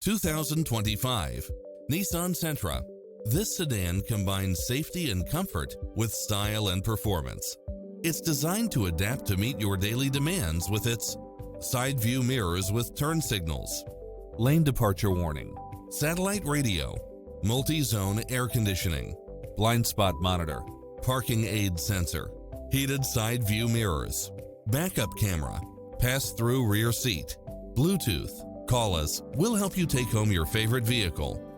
2025 Nissan Sentra. This sedan combines safety and comfort with style and performance. It's designed to adapt to meet your daily demands with its side view mirrors with turn signals, lane departure warning, satellite radio, multi-zone air conditioning, blind spot monitor, parking aid sensor, heated side view mirrors, backup camera, pass-through rear seat, Bluetooth. Call us. We'll help you take home your favorite vehicle.